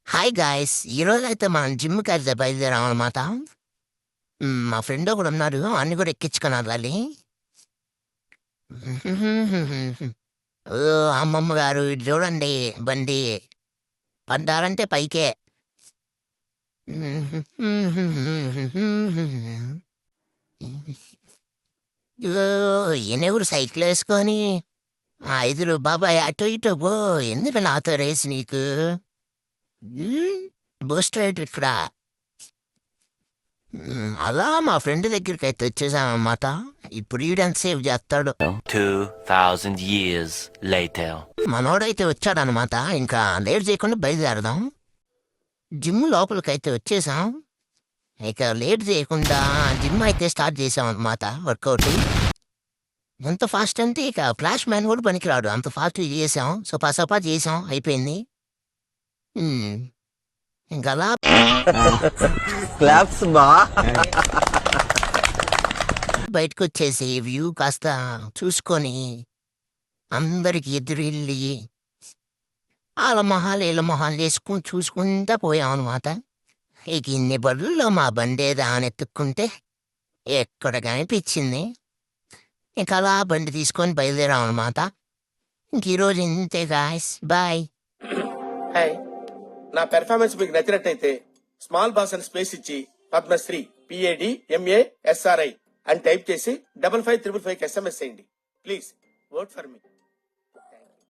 Hi guys! ఈరోజైతే మనం జిమ్‌కి అయితే బయలుదేరాం అనమాట. మా ఫ్రెండ్ ఒకడున్నాడు. ఆడిని కూడా ఎక్కించుకొనెళ్ళాలి. ఓహ్! అమ్మమ్మ గారు ఇటు చూడండి బండి. పడ్డారంటే పైకే. ఓహ్! ఈయనెవరు సైకిలేసుకొని, ఆ ఎదురు బాబాయ్ అటో ఇటో పో. ఎందుకు నాతో రేస్ నీకు? బూస్ట్ రేట్ ఇక్కడ. అలా మా ఫ్రెండ్ దగ్గరికైతే వచ్చేసామనమాట. ఇప్పుడు ఈడెంతసేపు చేస్తాడు. 2,000 years later. మనోడైతే వచ్చాడనమాట. ఇంకా లేట్ చేయకుండా బయలుదేరదాం. జిమ్ లోపలికైతే వచ్చేసాం. ఇక లేట్ చేయకుండా జిమ్ అయితే స్టార్ట్ చేసామనమాట వర్కౌట్. ఎంత ఫాస్ట్ అంటే ఇక ఫ్లాష్ మ్యాన్ కూడా పనికిరాడు. అంత ఫాస్ట్‌గా చేసాం. సపా చేసాం. అయిపోయింది. హ్మ్. ఇంకలా క్లాప్స్ బా. బయటకొచ్చేసి వ్యూ కాస్త చూసుకొని అందరికి ఎదురెళ్ళి ఆళ్ళ మొహాలు ఈళ్ళ మొహాలు చేసుకొని చూసుకుంటా పోయామనమాట. ఇక ఇన్ని బడుల్లో మా బండేదా అని ఎతుక్కుంటే ఎక్కడ కనిపిచ్చింది. ఇక అలా బండి తీసుకొని బయలుదేరామనమాట. ఇంక ఈరోజు ఇంతే గాయ్స్. బాయ్. హాయ్, నా పెర్ఫార్మెన్స్ మీకు నచ్చినట్టయితే స్మాల్ బాస్ అని స్పేస్ ఇచ్చి పద్మశ్రీ PADMASRI అని టైప్ చేసి 5555 SMS చేయండి. Please vote for me.